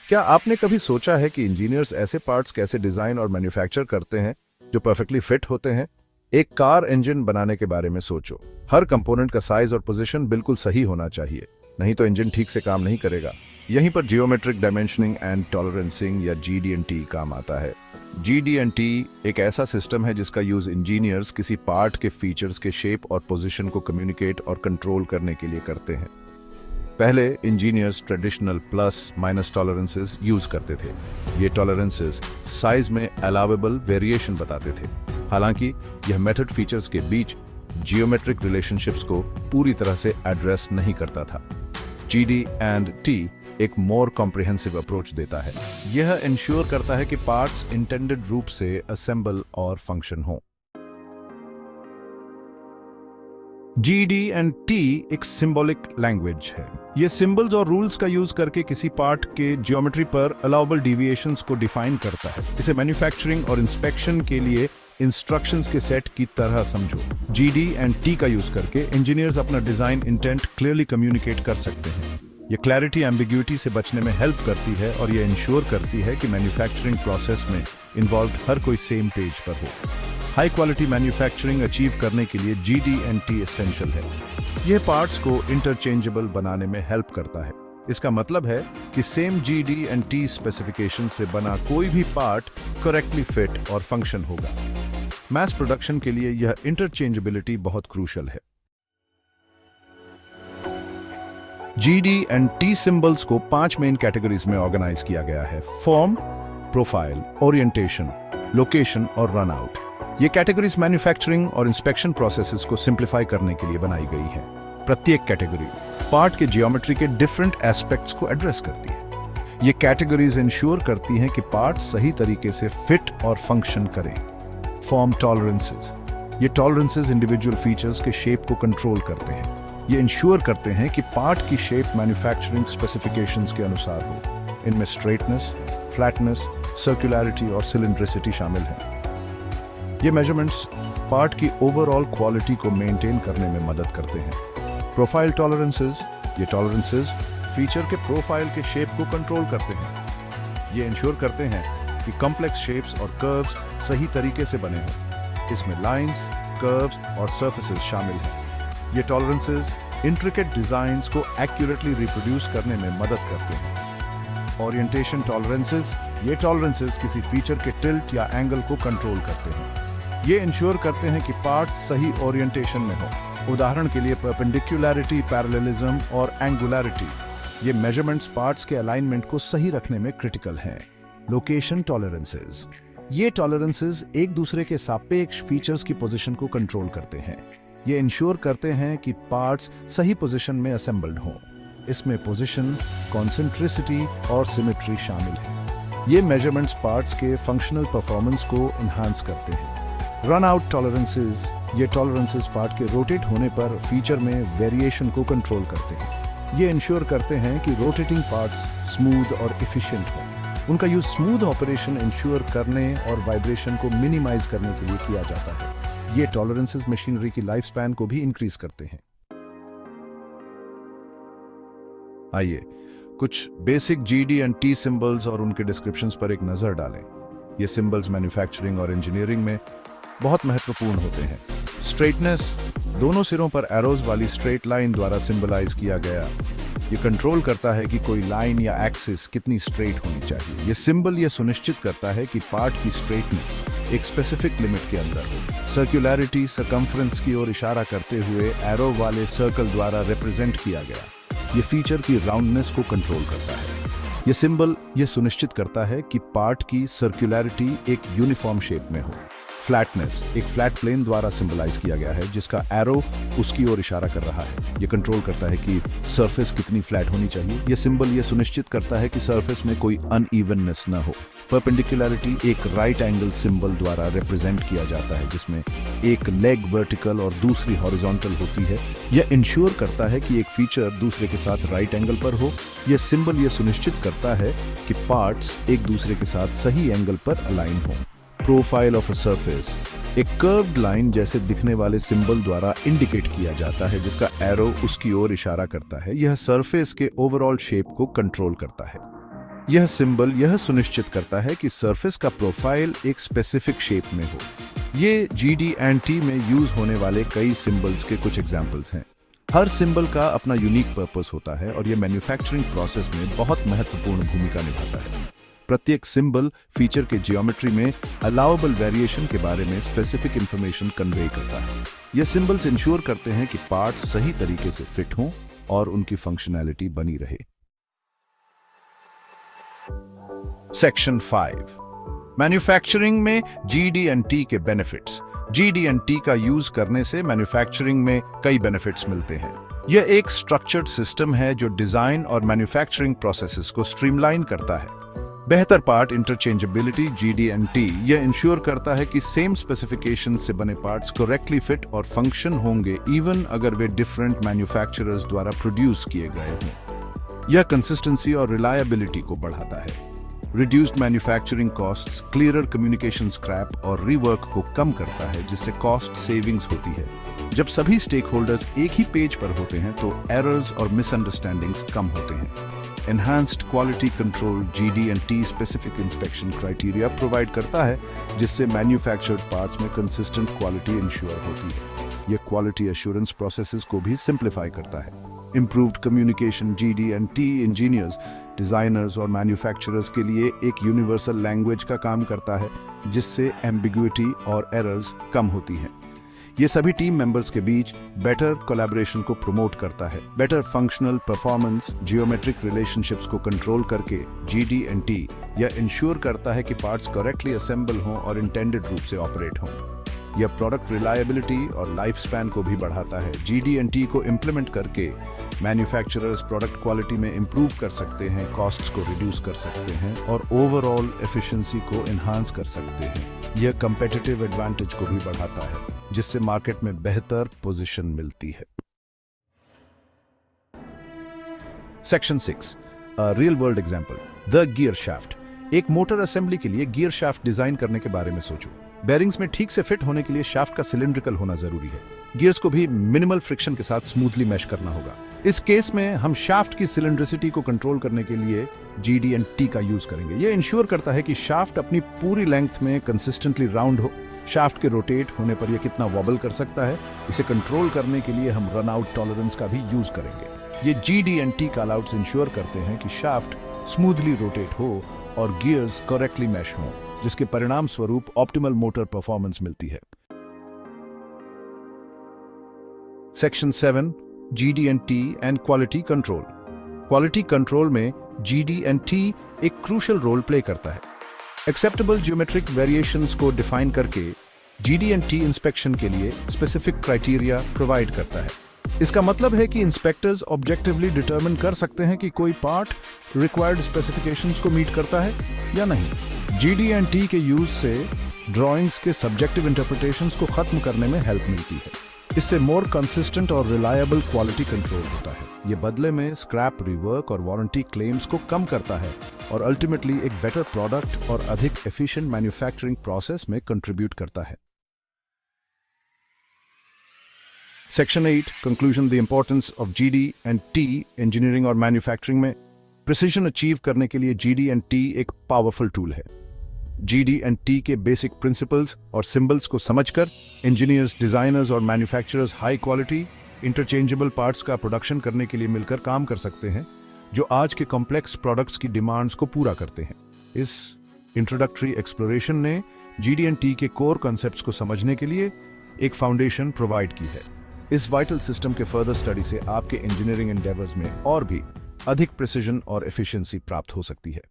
क्या आपने कभी सोचा है कि इंजीनियर्स ऐसे पार्ट्स कैसे डिजाइन और मैन्युफैक्चर करते हैं जो परफेक्टली फिट होते हैं? एक कार इंजन बनाने के बारे में सोचो। हर कंपोनेंट का साइज और पोजीशन बिल्कुल सही होना चाहिए, नहीं तो इंजन ठीक से काम नहीं करेगा। यहीं पर जियोमेट्रिक डायमेंशनिंग एंड टॉलरेंसिंग या GD&T काम आता है। GD&T एक ऐसा सिस्टम है जिसका यूज इंजीनियर्स किसी पार्ट के फीचर्स के शेप और पोजीशन को कम्युनिकेट और कंट्रोल करने के लिए करते हैं। पहले engineers traditional plus minus tolerances use करते थे। ये टॉलरेंसेस साइज में अलाउएबल वेरिएशन बताते थे। हालांकि यह मेथड फीचर्स के बीच जियोमेट्रिक रिलेशनशिप्स को पूरी तरह से एड्रेस नहीं करता था। GD&T एक मोर कॉम्प्रिहेंसिव अप्रोच देता है। यह इंश्योर करता है कि पार्ट्स इंटेंडेड रूप से असेंबल और फंक्शन हो। GD&T एक सिंबॉलिक लैंग्वेज है। ये सिंबल्स और रूल्स का यूज करके किसी पार्ट के ज्योमेट्री पर अलाउबल डिविएशंस को डिफाइन करता है। इसे मैन्युफैक्चरिंग और इंस्पेक्शन के लिए इंस्ट्रक्शंस के सेट की तरह समझो। GD&T का यूज करके इंजीनियर्स अपना डिजाइन इंटेंट क्लियरली कम्युनिकेट कर सकते हैं। ये क्लैरिटी एम्बिग्यूटी से बचने में हेल्प करती है और ये इंश्योर करती है कि मैन्युफैक्चरिंग प्रोसेस में इन्वॉल्व हर कोई सेम पेज पर हो। हाई क्वालिटी मैन्युफैक्चरिंग अचीव करने के लिए GD&T एसेंशियल है। यह पार्ट्स को इंटरचेंजेबल बनाने में हेल्प करता है। इसका मतलब है कि सेम GD&T स्पेसिफिकेशन से बना कोई भी पार्ट करेक्टली फिट और फंक्शन होगा। मैस प्रोडक्शन के लिए यह इंटरचेंजेबिलिटी बहुत क्रूशियल है। GD&T सिंबल्स को 5 मेन कैटेगरीज में ऑर्गेनाइज किया गया है: फॉर्म, प्रोफाइल, ओरिएंटेशन, लोकेशन और रन आउट। ये कैटेगरीज मैन्युफैक्चरिंग और इंस्पेक्शन प्रोसेसेस को सिंप्लीफाई करने के लिए बनाई गई हैं। प्रत्येक कैटेगरी पार्ट के जियोमेट्री के डिफरेंट एस्पेक्ट्स को एड्रेस करती है। ये कैटेगरीज इंश्योर करती हैं कि पार्ट सही तरीके से फिट और फंक्शन करें। फॉर्म टॉलरेंसेस, ये टॉलरेंसेस इंडिविजुअल फीचर्स के शेप को कंट्रोल करते हैं। ये इंश्योर करते हैं कि पार्ट की शेप मैन्युफैक्चरिंग स्पेसिफिकेशंस के अनुसार हो। इनमें स्ट्रेटनेस, फ्लैटनेस, सर्कुलैरिटी और सिलिंड्रिसिटी शामिल है। ये मेजरमेंट्स पार्ट की ओवरऑल क्वालिटी को मेंटेन करने में मदद करते हैं। प्रोफाइल टॉलरेंसेस, ये टॉलरेंसेस फीचर के प्रोफाइल के शेप को कंट्रोल करते हैं। ये इंश्योर करते हैं कि कॉम्प्लेक्स शेप्स और कर्व्स सही तरीके से बने हों। इसमें लाइंस, कर्व्स और सर्फेसेस शामिल हैं। ये टॉलरेंसेस इंट्रिकेट डिजाइन्स को एक्यूरेटली रिप्रोड्यूस करने में मदद करते हैं। ओरिएंटेशन टॉलरेंसेस, ये टॉलरेंसेस किसी फीचर के टिल्ट या एंगल को कंट्रोल करते हैं। ये इंश्योर करते हैं कि पार्ट्स सही ओरिएंटेशन में हो। उदाहरण के लिए परपेंडिकुलैरिटी, पैरेललिज्म और एंगुलैरिटी। ये मेजरमेंट्स पार्ट्स के अलाइनमेंट को सही रखने में क्रिटिकल हैं। लोकेशन टॉलरेंसेस, ये टॉलरेंसेस एक दूसरे के सापेक्ष फीचर्स की पोजीशन को कंट्रोल करते हैं। ये इंश्योर करते हैं कि पार्ट्स सही पोजीशन में असेंबल्ड हों। इसमें पोजीशन, कॉन्सेंट्रिसिटी और सिमेट्री शामिल है। ये मेजरमेंट्स पार्ट्स के फंक्शनल परफॉर्मेंस को एनहांस करते हैं। रन आउट टॉलरेंसेस, ये टॉलरेंसेस पार्ट के रोटेट होने पर फीचर में वेरिएशन को कंट्रोल करते हैं। ये इंश्योर करते हैं कि रोटेटिंग पार्ट्स स्मूथ और एफिशिएंट हों। उनका यूज स्मूथ ऑपरेशन इंश्योर करने और वाइब्रेशन को मिनिमाइज करने के लिए किया जाता है। ये टॉलरेंसेस मशीनरी की लाइफ स्पैन को भी इंक्रीज करते हैं। आइए कुछ बेसिक GD&T सिंबल्स और उनके डिस्क्रिप्शंस पर एक नजर डालें। ये सिंबल्स मैन्युफैक्चरिंग और इंजीनियरिंग में बहुत महत्वपूर्ण होते हैं। स्ट्रेटनेस, दोनों सिरों पर एरोज वाली स्ट्रेट लाइन द्वारा सिंबलाइज किया गया। ये कंट्रोल करता है कि कोई लाइन या एक्सिस कितनी स्ट्रेट होनी चाहिए। ये सिंबल ये सुनिश्चित करता है कि पार्ट की स्ट्रेटनेस एक स्पेसिफिक लिमिट के अंदर हो। सर्कुलैरिटी, सरकमफ्रेंस की ओर इशारा करते हुए एरो वाले सर्कल द्वारा रिप्रेजेंट किया गया। ये फीचर की राउंडनेस को कंट्रोल करता है। ये सिंबल ये सुनिश्चित करता है कि पार्ट की सर्कुलैरिटी एक यूनिफॉर्म शेप में हो। फ्लैटनेस एक फ्लैट प्लेन द्वारा सिंबलाइज किया गया है जिसका एरो उसकी ओर इशारा कर रहा है। ये कंट्रोल करता है कि सरफेस कितनी फ्लैट होनी चाहिए। ये सिंबल ये सुनिश्चित करता है कि सरफेस में कोई अनइवननेस न हो। परपेंडिकुलैरिटी एक राइट एंगल सिंबल द्वारा रिप्रेजेंट किया जाता है जिसमें एक लेग वर्टिकल और दूसरी हॉरिजॉन्टल होती है। यह इंश्योर करता है कि एक फीचर दूसरे के साथ राइट एंगल पर हो। यह सिंबल यह सुनिश्चित करता है कि पार्ट्स एक दूसरे के साथ सही एंगल पर अलाइन हों। प्रोफाइल ऑफ अ सरफेस एक कर्व्ड लाइन जैसे दिखने वाले सिंबल द्वारा इंडिकेट किया जाता है जिसका एरो उसकी ओर इशारा करता है। यह सरफेस के ओवरऑल शेप को कंट्रोल करता है। यह सिंबल यह सुनिश्चित करता है कि सरफेस का प्रोफाइल एक स्पेसिफिक शेप में हो। ये GD&T में यूज होने वाले कई सिंबल्स के कुछ एग्जांपल्स हैं। हर सिंबल का अपना यूनिक पर्पस होता है और यह मैन्युफैक्चरिंग प्रोसेस में बहुत महत्वपूर्ण भूमिका निभाता है। प्रत्येक सिंबल फीचर के जियोमेट्री में अलाउएबल वेरिएशन के बारे में स्पेसिफिक इंफॉर्मेशन कन्वे करता है। ये सिंबल्स इंश्योर करते हैं कि पार्ट्स सही तरीके से फिट हों और उनकी फंक्शनैलिटी बनी रहे। सेक्शन 5 मैन्युफैक्चरिंग में GD&T के बेनिफिट्स। GD&T का यूज करने से मैन्युफैक्चरिंग में कई बेनिफिट्स मिलते हैं। यह एक स्ट्रक्चर्ड सिस्टम है जो डिजाइन और मैन्युफैक्चरिंग प्रोसेसेस को स्ट्रीमलाइन करता है। बेहतर पार्ट इंटरचेंजेबिलिटी। GD&T यह इंश्योर करता है कि सेम स्पेसिफिकेशन से बने पार्ट्स करेक्टली फिट और फंक्शन होंगे इवन अगर वे डिफरेंट मैन्युफैक्चरर्स द्वारा प्रोड्यूस किए गए हों। यह कंसिस्टेंसी और रिलायबिलिटी को बढ़ाता है। Reduced manufacturing costs, clearer communication scrap और रीवर्क को कम करता है जिससे कॉस्ट सेविंग्स होती है। जब सभी स्टेक होल्डर्स एक ही पेज पर होते हैं तो एरर्स और मिसअंडरस्टैंडिंग्स कम होते हैं। Enhanced quality control. GD&T specific inspection criteria provide करता है जिससे मैन्युफैक्चर्ड पार्ट्स में कंसिस्टेंट क्वालिटी इंश्योर होती है। यह क्वालिटी एश्योरेंस प्रोसेसेस को भी सिंप्लीफाई करता है। Improved communication. GD&T engineers, designers और मैन्युफैक्चरर्स के लिए एक यूनिवर्सल लैंग्वेज का काम करता है जिससे एम्बिग्युइटी और एरर्स कम होती हैं। ये सभी टीम मेंबर्स के बीच बेटर कोलैबोरेशन को प्रमोट करता है। Better functional performance. Geometric relationships को कंट्रोल करके GD&T यह इंश्योर करता है कि पार्ट्स करेक्टली असेंबल हों और इंटेंडेड रूप से ऑपरेट हों। यह प्रोडक्ट रिलायबिलिटी और लाइफ स्पैन को भी बढ़ाता है। GD&T को इम्प्लीमेंट करके मैन्युफैक्चरर्स प्रोडक्ट क्वालिटी में इंप्रूव कर सकते हैं, कॉस्ट्स को रिड्यूस कर सकते हैं और ओवरऑल एफिशिएंसी को एनहांस कर सकते हैं। यह कंपेटिटिव एडवांटेज को भी बढ़ाता है जिससे मार्केट में बेहतर पोजीशन मिलती है। Section 6 real world example. The gear shaft. एक मोटर असेंबली के लिए गियर शाफ्ट डिजाइन करने के बारे में सोचो। बेरिंग्स में ठीक से फिट होने के लिए शाफ्ट का सिलिंड्रिकल होना जरूरी है। गियर्स को भी मिनिमल फ्रिक्शन के साथ स्मूथली मैश करना होगा। इस केस में हम शाफ्ट की सिलिंड्रिसिटी को कंट्रोल करने के लिए GD&T का यूज करेंगे। यह इंश्योर करता है कि शाफ्ट अपनी पूरी लेंथ में कंसिस्टेंटली राउंड हो। शाफ्ट के रोटेट होने पर यह कितना वॉबल कर सकता है, इसे कंट्रोल करने के लिए हम रन आउट टॉलरेंस का भी यूज करेंगे। ये GD&T कॉल आउट्स इंश्योर करते हैं कि शाफ्ट स्मूथली रोटेट हो और गियर्स करेक्टली मैश हों, जिसके परिणाम स्वरूप ऑप्टिमल मोटर परफॉर्मेंस मिलती है। Section 7 GD&T and quality control. Quality control में GD&T एक क्रूशियल रोल प्ले करता है। एक्सेप्टेबल ज्योमेट्रिक वेरिएशंस को डिफाइन करके GD&T इंस्पेक्शन के लिए स्पेसिफिक क्राइटेरिया प्रोवाइड करता है। इसका मतलब है कि इंस्पेक्टर्स ऑब्जेक्टिवली डिटरमिन कर सकते हैं कि कोई पार्ट रिक्वायर्ड स्पेसिफिकेशंस को मीट करता है या नहीं। GD&T के यूज से ड्राइंग्स के सब्जेक्टिव इंटरप्रिटेशंस को खत्म करने में हेल्प मिलती है। इससे मोर कंसिस्टेंट और रिलायबल क्वालिटी कंट्रोल होता है। ये बदले में स्क्रैप, रिवर्क और वारंटी क्लेम्स को कम करता है और अल्टीमेटली एक बेटर प्रोडक्ट और अधिक एफिशिएंट मैन्युफैक्चरिंग प्रोसेस में कंट्रीब्यूट करता है। Section 8 conclusion. The importance of GD&T engineering और मैन्युफैक्चरिंग में। प्रिसीजन अचीव करने के लिए GD&T एक पावरफुल टूल है। GD&T के बेसिक प्रिंसिपल्स और सिंबल्स को समझकर इंजीनियर्स, डिजाइनर्स और manufacturers high quality interchangeable parts का प्रोडक्शन करने के लिए मिलकर काम कर सकते हैं जो आज के कॉम्प्लेक्स प्रोडक्ट्स की डिमांड्स को पूरा करते हैं। इस इंट्रोडक्टरी एक्सप्लोरेशन ने GD&T के कोर कॉन्सेप्ट्स को समझने के लिए एक फाउंडेशन प्रोवाइड की है। इस वाइटल सिस्टम के फर्दर स्टडी से आपके इंजीनियरिंग एंडेवर्स में और भी अधिक प्रिसीजन और एफिशिएंसी प्राप्त हो सकती है।